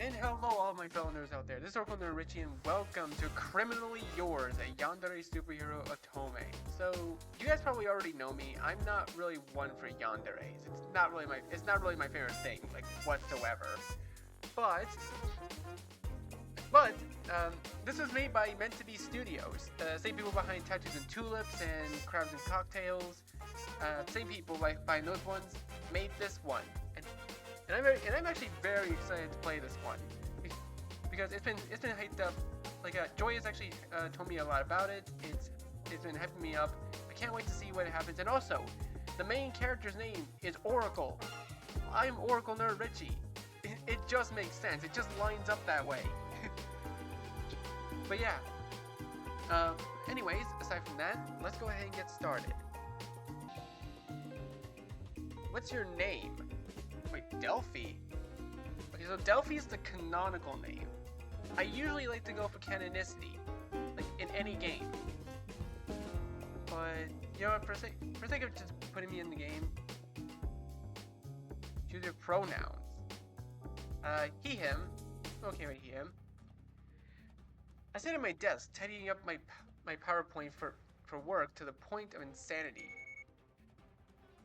And hello all my fellow nerds out there, this is Oracle Nerd Richie and welcome to Criminally Yours, a yandere superhero otome. So, you guys probably already know me, I'm not really one for yanderes. It's not really my favorite thing, like, whatsoever. But, this was made by Meant to Be Studios, same people behind Tattoos and Tulips and Crabs and Cocktails, same people behind those ones made this one. And I'm actually very excited to play this one because it's been hyped up. Like Joy has actually told me a lot about it. It's been hyping me up. I can't wait to see what happens. And also, the main character's name is Oracle. I'm Oracle Nerd Richie. It just makes sense. It just lines up that way. But yeah. Anyways, aside from that, let's go ahead and get started. What's your name? Wait, Delphi? Okay, so Delphi is the canonical name. I usually like to go for canonicity, like in any game. But, you know what, for sake of just putting me in the game, choose your pronouns. He, him. Okay with he, him. I sit at my desk, tidying up my PowerPoint for work to the point of insanity.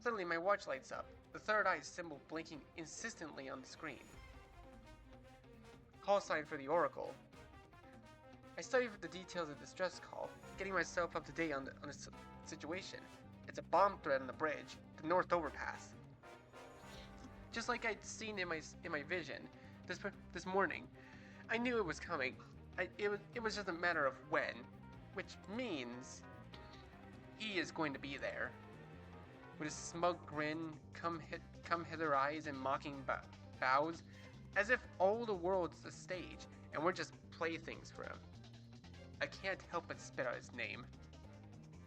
Suddenly my watch lights up, the third eye symbol blinking insistently on the screen. Call sign for the Oracle. I study for the details of the distress call, getting myself up to date on the situation. It's a bomb threat on the bridge, the North Overpass. Just like I'd seen in my vision this morning, I knew it was coming. It was just a matter of when, which means he is going to be there. With a smug grin, come hither eyes and mocking bows, as if all the world's a stage and we're just playthings for him. I can't help but spit out his name.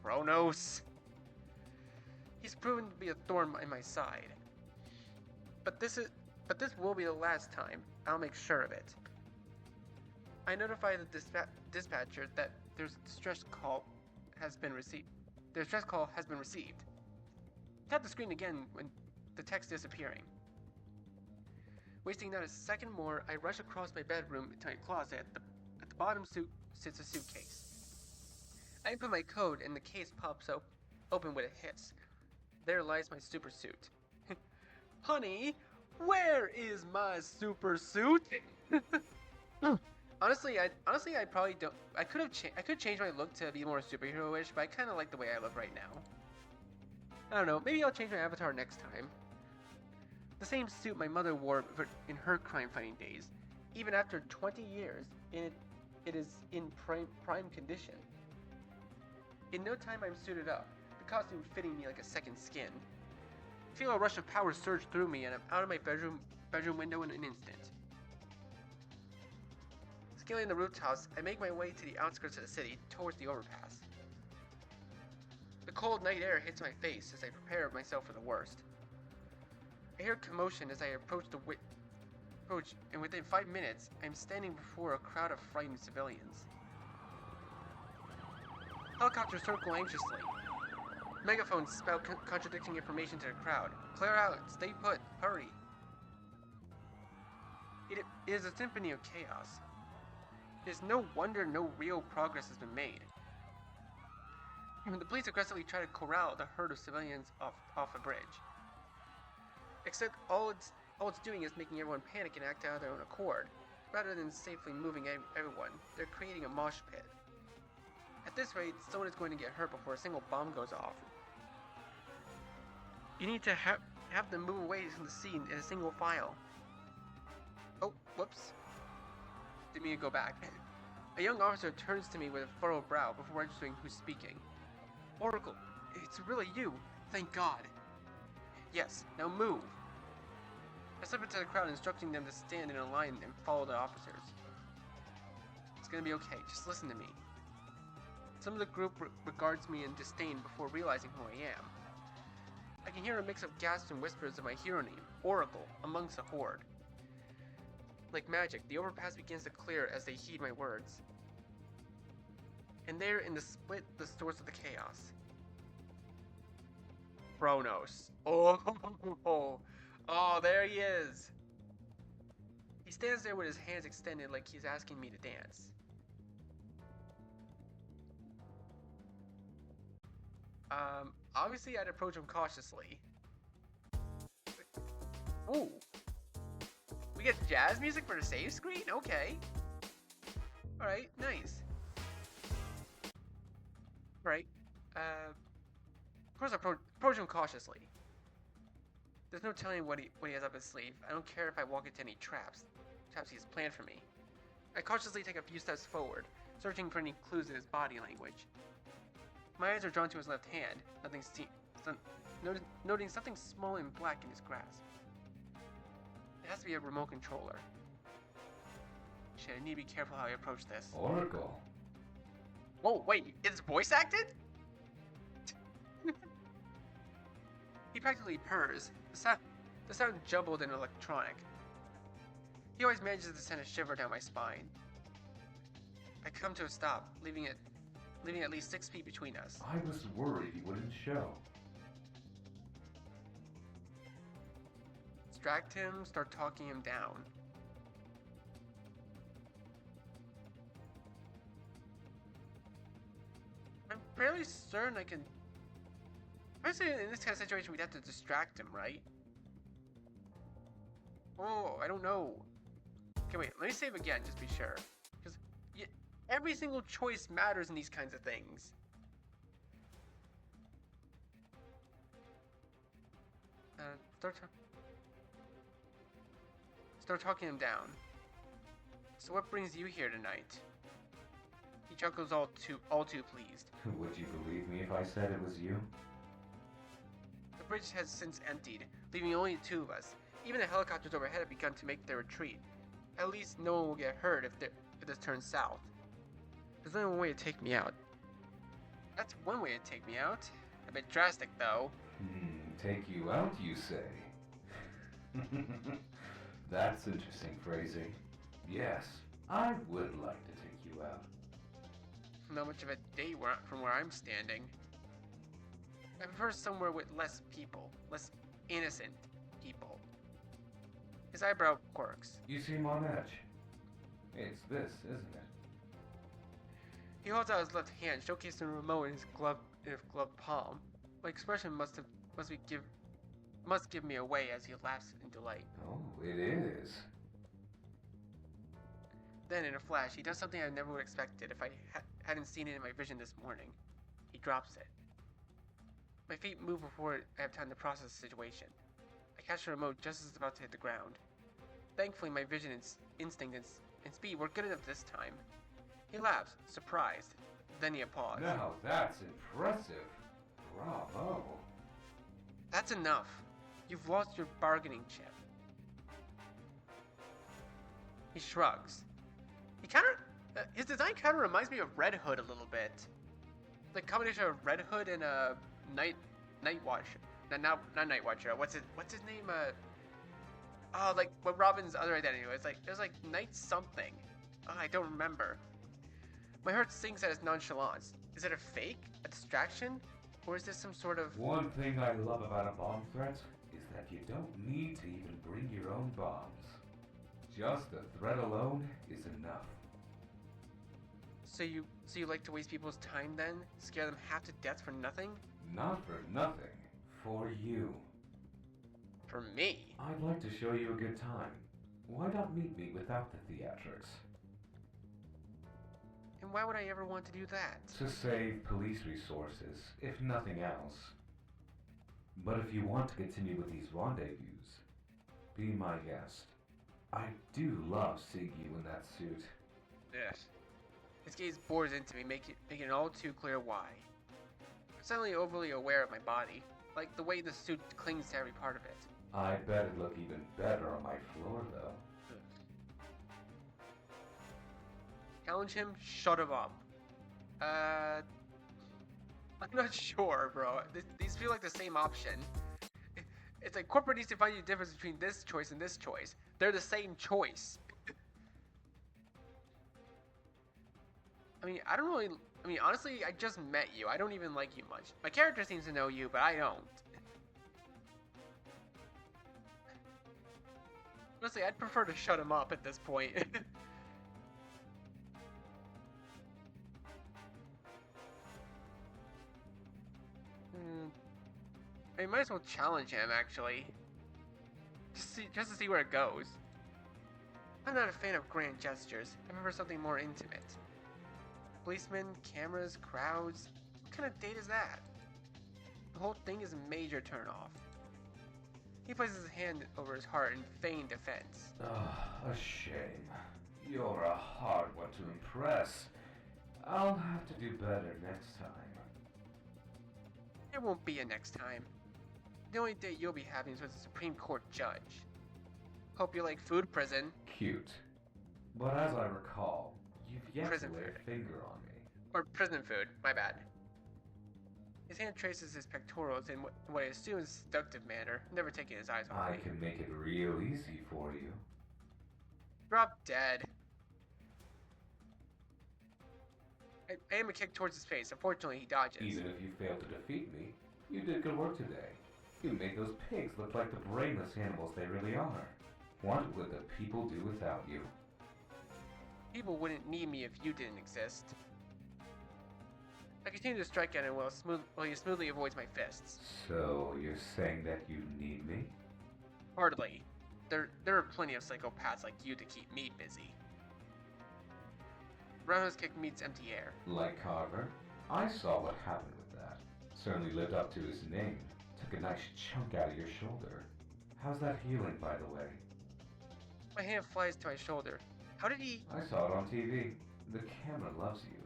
Chronos. He's proven to be a thorn in my side. But this will be the last time. I'll make sure of it. I notify the dispatcher that their distress call has been received. Tap the screen again when the text disappearing. Wasting not a second more, I rush across my bedroom to my closet. At the bottom sits a suitcase. I input my code and the case pops open with a hiss. There lies my super suit. Honey, where is my super suit? Honestly, I probably don't. I could change my look to be more superhero-ish, but I kind of like the way I look right now. I don't know, maybe I'll change my avatar next time. The same suit my mother wore in her crime-fighting days. Even after 20 years, it is in prime condition. In no time I'm suited up, the costume fitting me like a second skin. I feel a rush of power surge through me and I'm out of my bedroom window in an instant. Scaling the rooftops, I make my way to the outskirts of the city, towards the overpass. The cold night air hits my face as I prepare myself for the worst. I hear commotion as I approach and within 5 minutes, I'm standing before a crowd of frightened civilians. Helicopters circle anxiously. Megaphones spout contradicting information to the crowd. Clear out, stay put, hurry. It is a symphony of chaos. It is no wonder no real progress has been made. The police aggressively try to corral the herd of civilians off a bridge. Except all it's doing is making everyone panic and act out of their own accord. Rather than safely moving everyone, they're creating a mosh pit. At this rate, someone is going to get hurt before a single bomb goes off. You need to have them move away from the scene in a single file. Oh, whoops. Didn't mean to go back. A young officer turns to me with a furrowed brow before registering who's speaking. Oracle, it's really you. Thank God. Yes, now move. I step into the crowd, instructing them to stand in a line and follow the officers. It's gonna be okay, just listen to me. Some of the group regards me in disdain before realizing who I am. I can hear a mix of gasps and whispers of my hero name, Oracle, amongst the horde. Like magic, the overpass begins to clear as they heed my words. And there, in the split, the source of the chaos. Chronos. Oh, there he is. He stands there with his hands extended like he's asking me to dance. Obviously I'd approach him cautiously. Ooh. We get jazz music for the save screen? Okay. Alright, nice. Alright. Of course I approach him cautiously. There's no telling what he has up his sleeve. I don't care if I walk into any traps he's planned for me. I cautiously take a few steps forward, searching for any clues in his body language. My eyes are drawn to his left hand, noting something small and black in his grasp. It has to be a remote controller. Shit, I need to be careful how I approach this. Oracle. Whoa, wait, it's voice acted? He practically purrs, the sound jumbled and electronic. He always manages to send a shiver down my spine. I come to a stop, leaving at least 6 feet between us. I was worried he wouldn't show. Distract him, start talking him down. I'm fairly certain I can... Honestly, in this kind of situation, we'd have to distract him, right? Oh, I don't know. Okay, wait, let me save again, just to be sure. Because every single choice matters in these kinds of things. Start talking him down. So what brings you here tonight? He chuckles all too pleased. Would you believe me if I said it was you? The bridge has since emptied, leaving only the 2 of us. Even the helicopters overhead have begun to make their retreat. At least no one will get hurt if this turns south. There's only one way to take me out. That's one way to take me out. A bit drastic, though. Take you out, you say? That's interesting phrasing. Yes, I would like to take you out. Not much of a day from where I'm standing. I prefer somewhere with less people, less innocent people. His eyebrow quirks. You seem on edge. It's this, isn't it? He holds out his left hand, showcasing the remote in his gloved palm. My expression must give me away as he laughs in delight. Oh, it is. Then, in a flash, he does something I never would have expected if I hadn't seen it in my vision this morning. He drops it. My feet move before I have time to process the situation. I catch the remote just as it's about to hit the ground. Thankfully, my vision, instinct, and speed were good enough this time. He laughs, surprised. Then he applauds. Now that's impressive. Bravo. That's enough. You've lost your bargaining chip. He shrugs. His design kind of reminds me of Red Hood a little bit. The combination of Red Hood and Night Watcher. Not Night Watcher. What's his name? Like what Robin's other identity was. It was like Night something. I don't remember. My heart sinks at his nonchalance. Is it a fake? A distraction? Or is this some sort of... One thing I love about a bomb threat is that you don't need to even bring your own bombs. Just the threat alone is enough. So you like to waste people's time then? Scare them half to death for nothing? Not for nothing. For you. For me? I'd like to show you a good time. Why not meet me without the theatrics? And why would I ever want to do that? To save police resources, if nothing else. But if you want to continue with these rendezvous, be my guest. I do love seeing you in that suit. Yes. His gaze bores into me, making it all too clear why. I'm suddenly overly aware of my body, like the way the suit clings to every part of it. I bet it'd look even better on my floor, though. Challenge him, shut him up. I'm not sure, bro. These feel like the same option. It's like corporate needs to find you the difference between this choice and this choice. They're the same choice. Honestly, I just met you. I don't even like you much. My character seems to know you, but I don't. Honestly, I'd prefer to shut him up at this point. I might as well challenge him, actually. Just to see where it goes. I'm not a fan of grand gestures. I prefer something more intimate. Policemen, cameras, crowds. What kind of date is that? The whole thing is a major turnoff. He places his hand over his heart in feigned defense. A shame. You're a hard one to impress. I'll have to do better next time. There won't be a next time. The only date you'll be having is with a Supreme Court judge. Hope you like food prison. Cute. But as I recall, you've yet Prison to lay food. a finger on me. Or prison food, my bad. His hand traces his pectorals in what I assume is a seductive manner, never taking his eyes off I me. can make it real easy for you. Drop dead. I aim a kick towards his face. Unfortunately, he dodges. Even if you failed to defeat me, you did good work today. You made those pigs look like the brainless animals they really are. What would the people do without you? People wouldn't need me if you didn't exist. I continue to strike at him while he smoothly avoids my fists. So, you're saying that you need me? Hardly. There are plenty of psychopaths like you to keep me busy. Roundhouse kick meets empty air. Like Carver? I saw what happened with that. Certainly lived up to his name. Took a nice chunk out of your shoulder. How's that healing, by the way? My hand flies to my shoulder. How did he... I saw it on TV. The camera loves you.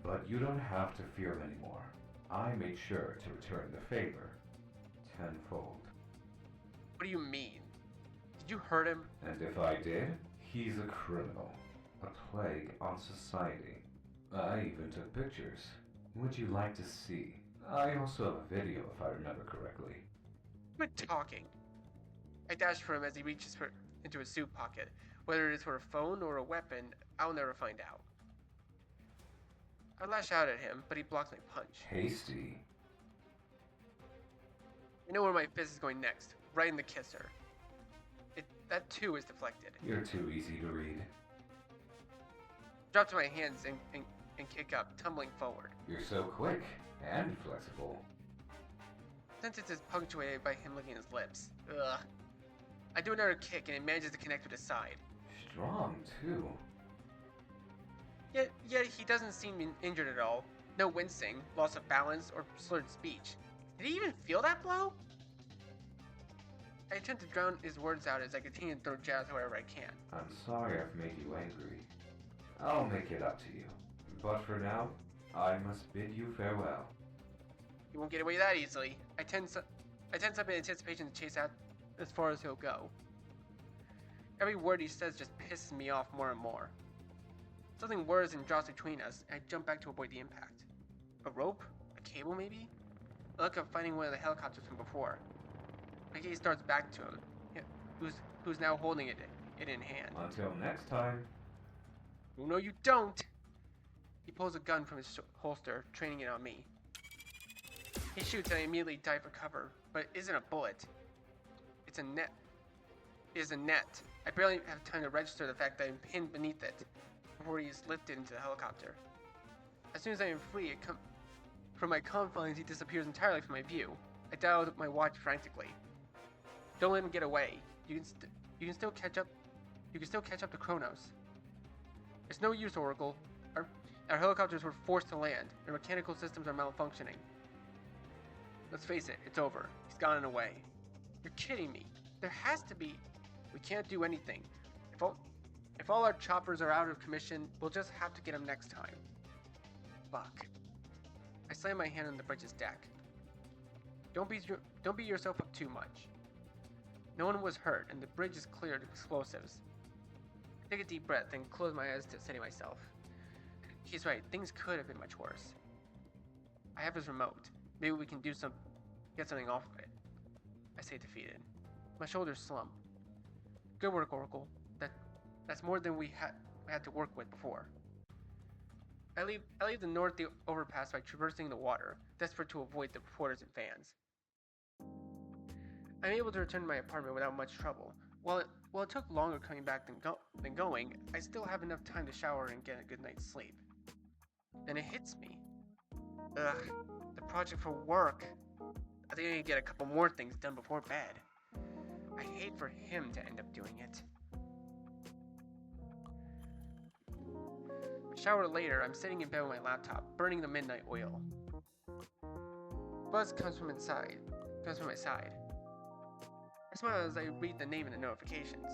But you don't have to fear him anymore. I made sure to return the favor. Tenfold. What do you mean? Did you hurt him? And if I did, he's a criminal. A plague on society. I even took pictures. Would you like to see? I also have a video if I remember correctly. Quit talking. I dash for him as he reaches into his suit pocket. Whether it is for a phone or a weapon, I'll never find out. I lash out at him, but he blocks my punch. Hasty. I know where my fist is going next, right in the kisser. That too is deflected. You're too easy to read. Drop to my hands and kick up, tumbling forward. You're so quick and flexible. Sentence is punctuated by him licking his lips. Ugh. I do another kick and it manages to connect with his side. Strong, too. Yet he doesn't seem injured at all. No wincing, loss of balance, or slurred speech. Did he even feel that blow? I attempt to drown his words out as I continue to throw jabs wherever I can. I'm sorry I've made you angry. I'll make it up to you. But for now, I must bid you farewell. He won't get away that easily. I tense up in anticipation to chase out as far as he'll go. Every word he says just pisses me off more and more. Something whirs and drops between us, and I jump back to avoid the impact. A rope? A cable, maybe? I look up, finding one of the helicopters from before. My gaze starts back to him, who's now holding it in hand. Until next time. Oh, no, you don't! He pulls a gun from his holster, training it on me. He shoots, and I immediately dive for cover, but it isn't a bullet. It's a net. It is a net. I barely have time to register the fact that I'm pinned beneath it before he is lifted into the helicopter. As soon as I am free, from my confines, he disappears entirely from my view. I dialed my watch frantically. Don't let him get away. You can still catch up. You can still catch up to Chronos. It's no use, Oracle. Our helicopters were forced to land. Their mechanical systems are malfunctioning. Let's face it, it's over. He's gone and away. You're kidding me. There has to be. We can't do anything. If all our choppers are out of commission, we'll just have to get him next time. Fuck. I slam my hand on the bridge's deck. Don't beat yourself up too much. No one was hurt, and the bridge is cleared of explosives. I take a deep breath and close my eyes to steady myself. He's right, things could have been much worse. I have his remote. Maybe we can get something off of it. I say defeated. My shoulders slump. Good work, Oracle. That's more than we had to work with before. I leave the north overpass by traversing the water, desperate to avoid the reporters and fans. I'm able to return to my apartment without much trouble. While it took longer coming back than going, I still have enough time to shower and get a good night's sleep. Then it hits me. Ugh, the project for work. I think I need to get a couple more things done before bed. I hate for him to end up doing it. A shower later, I'm sitting in bed with my laptop, burning the midnight oil. Buzz comes from my side. I smile as I read the name in the notifications.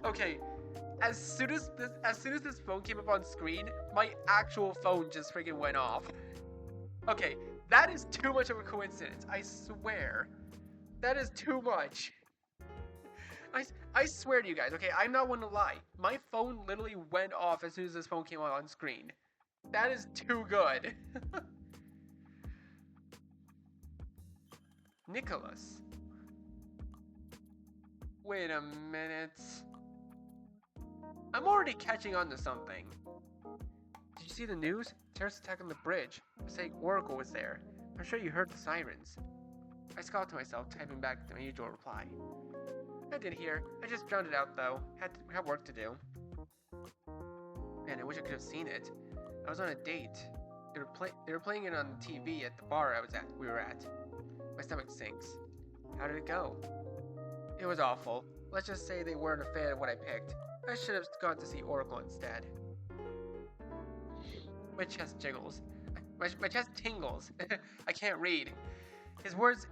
Okay, as soon as this phone came up on screen, my actual phone just freaking went off. Okay, that is too much of a coincidence. I swear, that is too much. I swear to you guys. Okay, I'm not one to lie. My phone literally went off as soon as this phone came on screen. That is too good. Nikolaos. Wait a minute. I'm already catching on to something. Did you see the news? Terrorist attack on the bridge. Saying Oracle was there. I'm sure you heard the sirens. I scoffed to myself, typing back my usual reply. I did hear. I just drowned it out though. Had work to do. Man, I wish I could have seen it. I was on a date. They were playing it on TV at the bar we were at. My stomach sinks. How did it go? It was awful. Let's just say they weren't a fan of what I picked. I should have gone to see Oracle instead. My chest jiggles. My chest tingles. I can't read. His words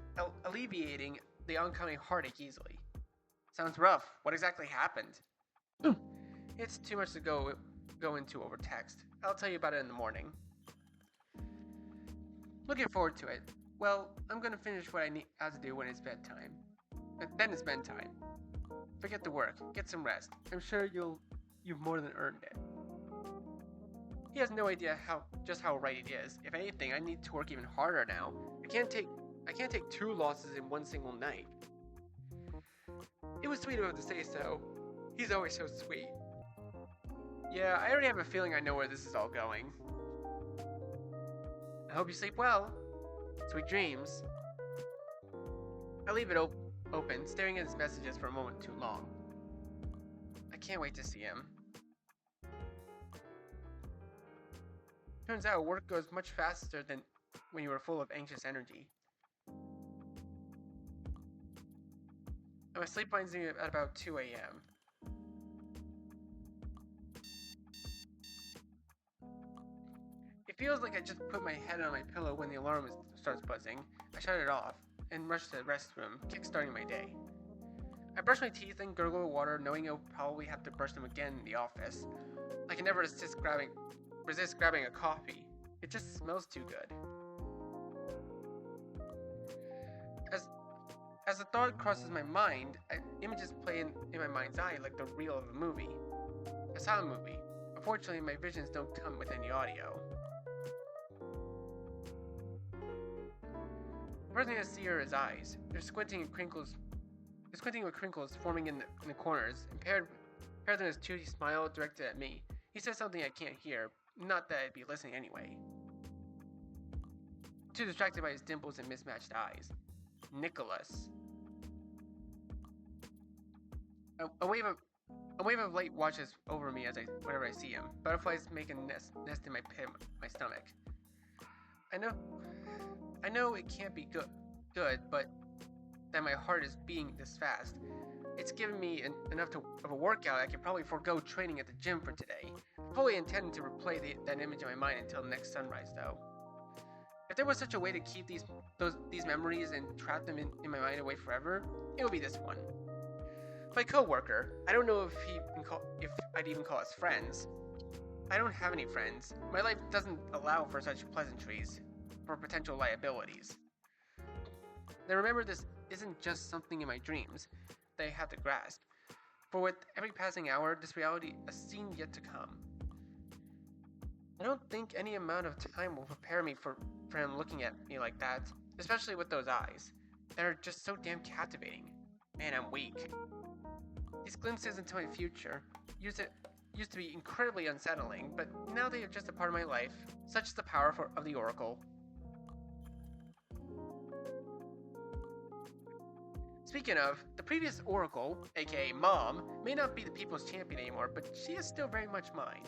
alleviating the oncoming heartache easily. Sounds rough. What exactly happened? It's too much to go into over text. I'll tell you about it in the morning. Looking forward to it. Well, I'm gonna finish what I have to do when it's bedtime. Then it's bedtime. Forget the work. Get some rest. I'm sure you've more than earned it. He has no idea just how right it is. If anything, I need to work even harder now. I can't take 2 losses in one single night. It was sweet of him to say so. He's always so sweet. Yeah, I already have a feeling I know where this is all going. I hope you sleep well. Sweet dreams. I leave it open, staring at his messages for a moment too long. I can't wait to see him. Turns out work goes much faster than when you were full of anxious energy. And my sleep finds me at about 2 a.m. It feels like I just put my head on my pillow when the alarm starts buzzing. I shut it off and rush to the restroom, kickstarting my day. I brush my teeth and gurgle water, knowing I'll probably have to brush them again in the office. I can never resist grabbing a coffee. It just smells too good. As the thought crosses my mind, images play in my mind's eye like the reel of a movie. A silent movie. Unfortunately, my visions don't come with any audio. The first thing I see are his eyes. They're squinting with crinkles forming in the corners, and paired with his toothy smile directed at me. He says something I can't hear, not that I'd be listening anyway. Too distracted by his dimples and mismatched eyes. Nikolaos. A wave of light washes over me whenever I see him. Butterflies make a nest in my pit, my stomach. I know it can't be good, but that my heart is beating this fast. It's given me enough of a workout I could probably forego training at the gym for today. I fully intend to replay that image in my mind until next sunrise, though. If there was such a way to keep these memories and trap them in my mind away forever, it would be this one. My coworker. I don't know if I'd even call us friends. I don't have any friends. My life doesn't allow for such pleasantries, for potential liabilities. Now remember, this isn't just something in my dreams that I have to grasp. For with every passing hour, this reality, a scene yet to come. I don't think any amount of time will prepare me for him looking at me like that, especially with those eyes. They're just so damn captivating. Man, I'm weak. These glimpses into my future used to be incredibly unsettling, but now they are just a part of my life. Such is the power of the Oracle. Speaking of, the previous Oracle, aka Mom, may not be the people's champion anymore, but she is still very much mine.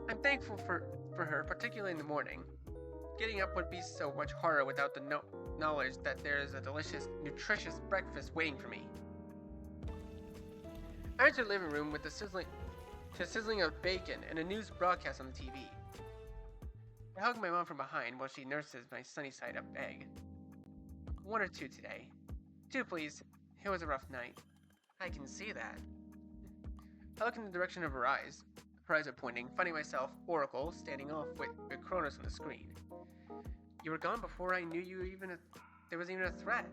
I'm thankful for her, particularly in the morning. Getting up would be so much harder without the knowledge that there is a delicious, nutritious breakfast waiting for me. I entered the living room with the sizzling of bacon and a news broadcast on the TV. I hug my mom from behind while she nurses my sunny side up egg. 1 or 2 today. 2, please. It was a rough night. I can see that. I look in the direction of her eyes are pointing, finding myself, Oracle, standing off with Chronos on the screen. You were gone before I knew there was even a threat.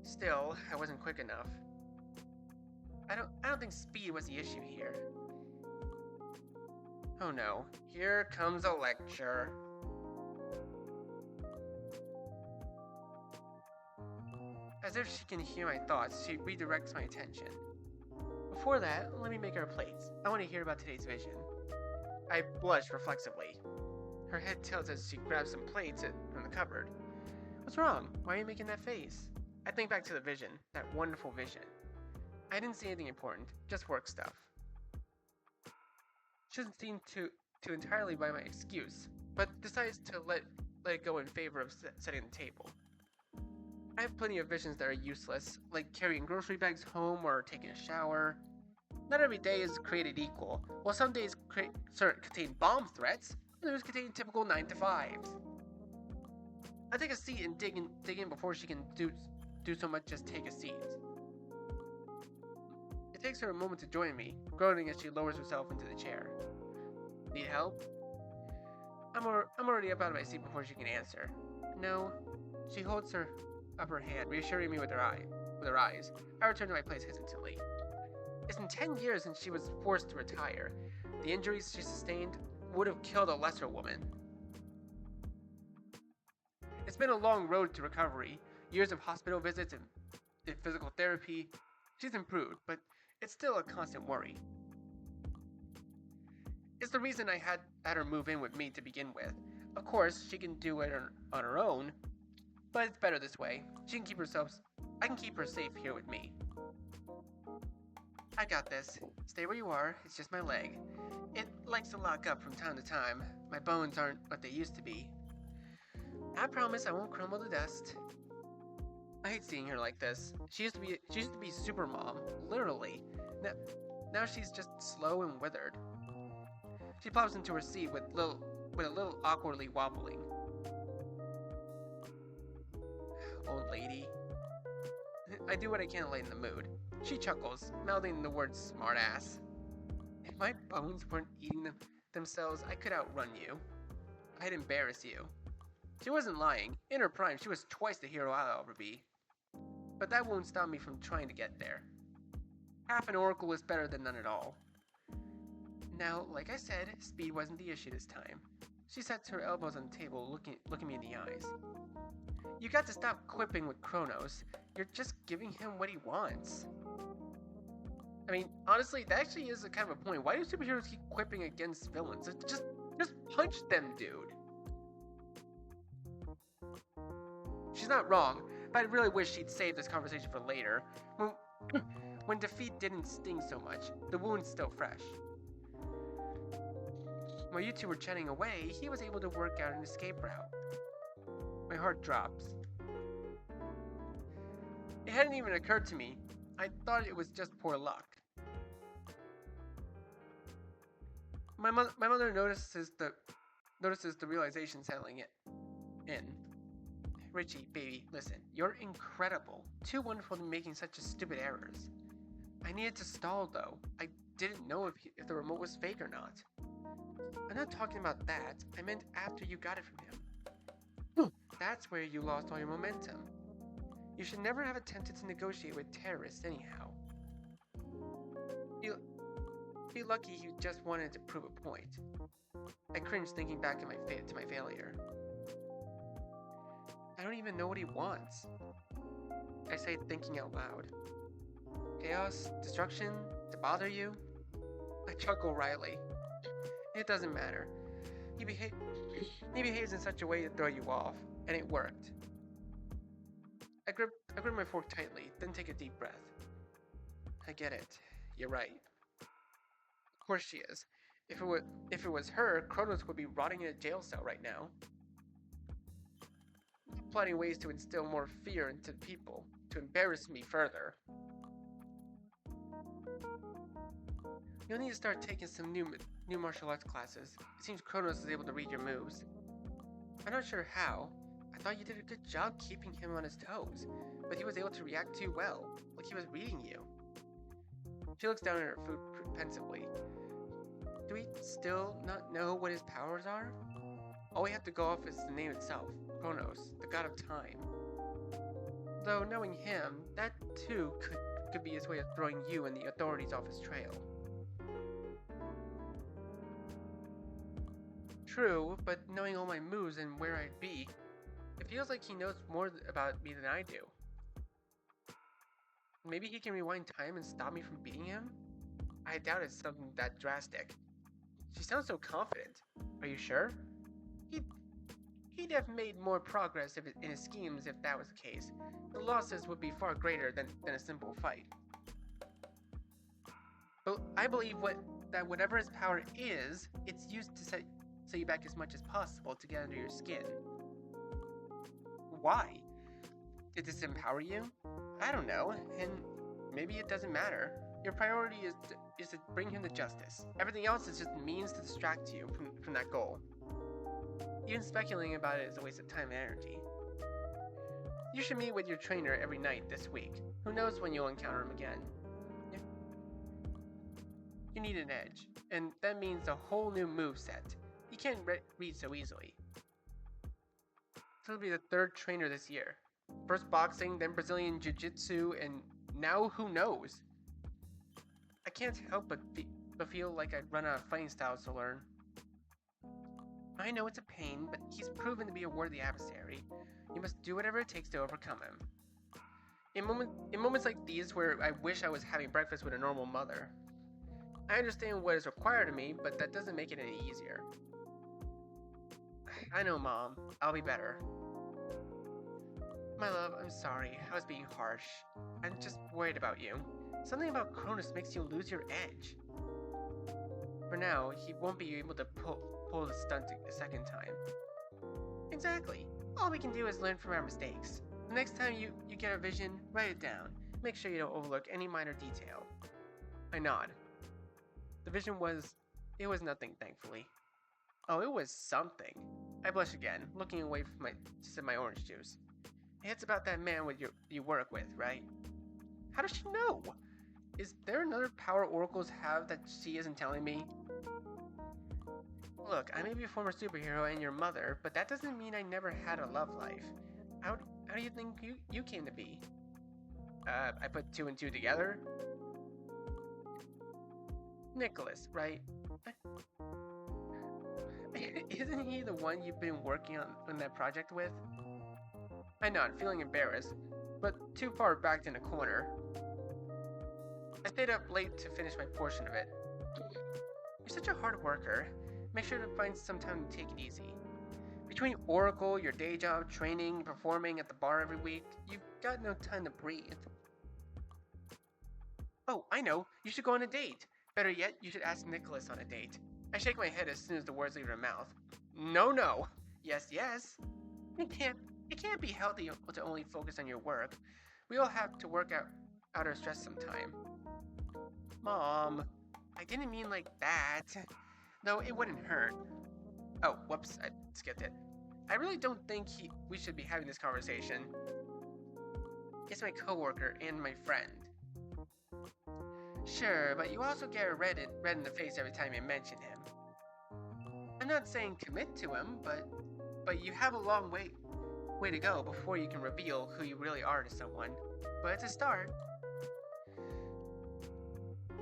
Still, I wasn't quick enough. I don't think speed was the issue here. Oh no, here comes a lecture. As if she can hear my thoughts, she redirects my attention. Before that, let me make our plates. I want to hear about today's vision. I blush reflexively. Her head tilts as she grabs some plates from the cupboard. What's wrong? Why are you making that face? I think back to the vision, that wonderful vision. I didn't see anything important, just work stuff. She doesn't seem to entirely buy my excuse, but decides to let it go in favor of setting the table. I have plenty of visions that are useless, like carrying grocery bags home or taking a shower. Not every day is created equal. While some days contain bomb threats, others contain typical 9-to-5s. I take a seat and dig in before she can do so much as take a seat. It takes her a moment to join me, groaning as she lowers herself into the chair. Need help? I'm already up out of my seat before she can answer. No. She holds up her hand, reassuring me with her eyes. I return to my place hesitantly. It's been 10 years since she was forced to retire. The injuries she sustained would have killed a lesser woman. It's been a long road to recovery, years of hospital visits and physical therapy. She's improved, but it's still a constant worry. It's the reason I had her move in with me to begin with. Of course, she can do it on her own, but it's better this way. I can keep her safe here with me. I got this. Stay where you are, it's just my leg. It likes to lock up from time to time. My bones aren't what they used to be. I promise I won't crumble to dust. I hate seeing her like this. She used to be super mom, literally. Now she's just slow and withered. She plops into her seat with a little awkwardly wobbling. Old lady. I do what I can to lighten the mood. She chuckles, mouthing the word smartass. If my bones weren't eating themselves, I could outrun you. I'd embarrass you. She wasn't lying. In her prime, she was twice the hero I'll ever be. But that won't stop me from trying to get there. Half an oracle is better than none at all. Now, like I said, speed wasn't the issue this time. She sets her elbows on the table, looking me in the eyes. You got to stop quipping with Chronos. You're just giving him what he wants. I mean, honestly, that actually is a kind of a point. Why do superheroes keep quipping against villains? Just punch them, dude. She's not wrong, but I really wish she'd save this conversation for later. When defeat didn't sting so much, the wound's still fresh. While you two were chatting away, he was able to work out an escape route. My heart drops. It hadn't even occurred to me. I thought it was just poor luck. My mother notices the realization settling in. Richie, baby, listen. You're incredible. Too wonderful to making such stupid errors. I needed to stall, though. I didn't know if the remote was fake or not. I'm not talking about that. I meant after you got it from him. That's where you lost all your momentum. You should never have attempted to negotiate with terrorists anyhow. Be lucky you just wanted to prove a point. I cringe thinking back to my failure. I don't even know what he wants. I say, thinking out loud. Chaos? Destruction? To bother you? I chuckle wryly. It doesn't matter. He behaves in such a way to throw you off. And it worked. I gripped my fork tightly, then take a deep breath. I get it. You're right. Of course she is. If it was her, Chronos would be rotting in a jail cell right now. Plotting ways to instill more fear into people, to embarrass me further. You'll need to start taking some new martial arts classes. It seems Chronos is able to read your moves. I'm not sure how. I thought you did a good job keeping him on his toes, but he was able to react too well, like he was reading you. She looks down at her food pensively. Do we still not know what his powers are? All we have to go off is the name itself, Chronos, the god of time. Though knowing him, that too could be his way of throwing you and the authorities off his trail. True, but knowing all my moves and where I'd be, it feels like he knows more about me than I do. Maybe he can rewind time and stop me from beating him? I doubt it's something that drastic. She sounds so confident. Are you sure? He'd have made more progress in his schemes if that was the case. The losses would be far greater than a simple fight. But I believe that whatever his power is, it's used to set you back as much as possible to get under your skin. Why? Did this empower you? I don't know, and maybe it doesn't matter. Your priority is to bring him to justice. Everything else is just means to distract you from that goal. Even speculating about it is a waste of time and energy. You should meet with your trainer every night this week. Who knows when you'll encounter him again. You need an edge, and that means a whole new moveset. You can't read so easily. He'll be the third trainer this year. First boxing, then Brazilian Jiu-Jitsu, and now who knows? I can't help but feel like I'd run out of fighting styles to learn. I know it's a pain, but he's proven to be a worthy adversary. You must do whatever it takes to overcome him. In moments like these where I wish I was having breakfast with a normal mother. I understand what is required of me, but that doesn't make it any easier. I know, Mom. I'll be better. My love, I'm sorry. I was being harsh. I'm just worried about you. Something about Chronos makes you lose your edge. For now, he won't be able to pull the stunt a second time. Exactly. All we can do is learn from our mistakes. The next time you get a vision, write it down. Make sure you don't overlook any minor detail. I nod. The vision was nothing, thankfully. Oh, it was something. I blush again, looking away from to sip my orange juice. It's about that man you work with, right? How does she know? Is there another power oracles have that she isn't telling me? Look, I may be a former superhero and your mother, but that doesn't mean I never had a love life. How do you think you came to be? I put two and two together? Nikolaos, right? Isn't he the one you've been working on that project with? I nod, feeling embarrassed, but too far backed in a corner. I stayed up late to finish my portion of it. You're such a hard worker. Make sure to find some time to take it easy. Between Oracle, your day job, training, performing at the bar every week, you've got no time to breathe. Oh, I know. You should go on a date. Better yet, you should ask Nikolaos on a date. I shake my head as soon as the words leave her mouth. No. Yes. It can't be healthy to only focus on your work. We all have to work out our stress sometime. Mom, I didn't mean like that. Though it wouldn't hurt. Oh, whoops, I skipped it. I really don't think we should be having this conversation. It's my coworker and my friend. Sure, but you also get red in the face every time you mention him. I'm not saying commit to him, but you have a long way to go before you can reveal who you really are to someone. But it's a start.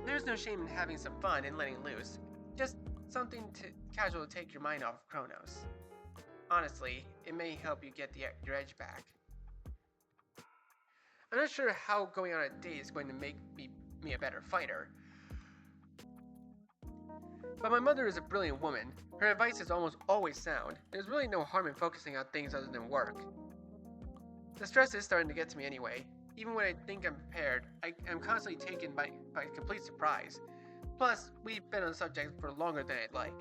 There's no shame in having some fun and letting loose. Just something casual to take your mind off of Chronos. Honestly, it may help you get your edge back. I'm not sure how going on a date is going to make me a better fighter. But my mother is a brilliant woman. Her advice is almost always sound. There's really no harm in focusing on things other than work. The stress is starting to get to me anyway. Even when I think I'm prepared, I am constantly taken by complete surprise. Plus, we've been on the subject for longer than I'd like.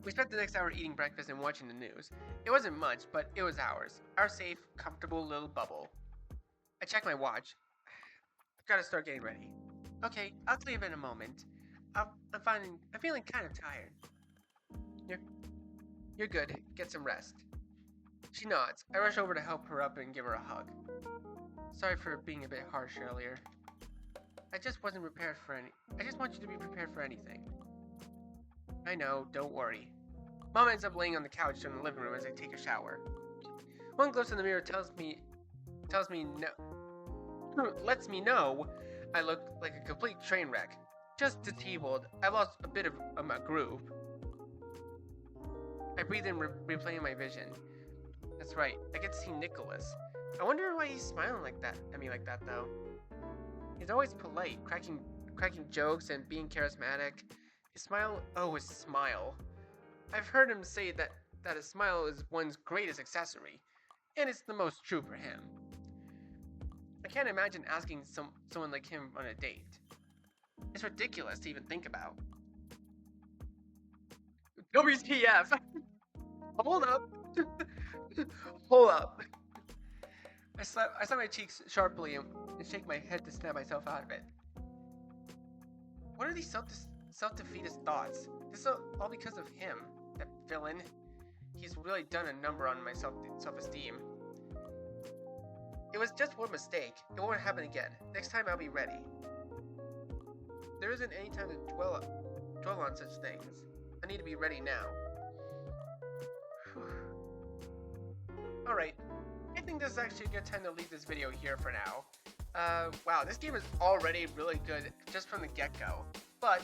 We spent the next hour eating breakfast and watching the news. It wasn't much, but it was ours. Our safe, comfortable little bubble. I checked my watch. Gotta start getting ready. Okay, I'll leave in a moment. I'm feeling kind of tired. You're good. Get some rest. She nods. I rush over to help her up and give her a hug. Sorry for being a bit harsh earlier. I just wasn't prepared for I just want you to be prepared for anything. I know, don't worry. Mom ends up laying on the couch in the living room as I take a shower. One glimpse in the mirror lets me know I look like a complete train wreck. Just disabled. I lost a bit of my groove. I breathe in, replaying my vision. That's right, I get to see Nikolaos. I wonder why he's smiling like that at me like that though. He's always polite, cracking jokes and being charismatic. His smile, his smile. I've heard him say that a smile is one's greatest accessory, and it's the most true for him. I can't imagine asking someone like him on a date. It's ridiculous to even think about. WTF! Hold up! Hold up! I slap my cheeks sharply and shake my head to snap myself out of it. What are these self-defeatist thoughts? This is all because of him, that villain. He's really done a number on my self-esteem. It was just one mistake. It won't happen again. Next time I'll be ready. There isn't any time to dwell on such things. I need to be ready now. Alright, I think this is actually a good time to leave this video here for now. Wow, this game is already really good just from the get-go. But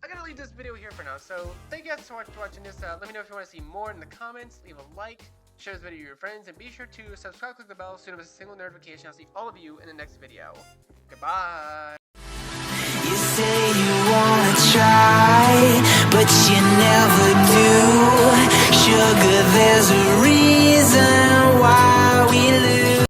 I gotta leave this video here for now, so thank you guys so much for watching this. Let me know if you want to see more in the comments, leave a like, share this video with your friends, and be sure to subscribe, click the bell so you don't miss a single notification. I'll see all of you in the next video. Goodbye! You say you wanna try, but you never do. Sugar, there's a reason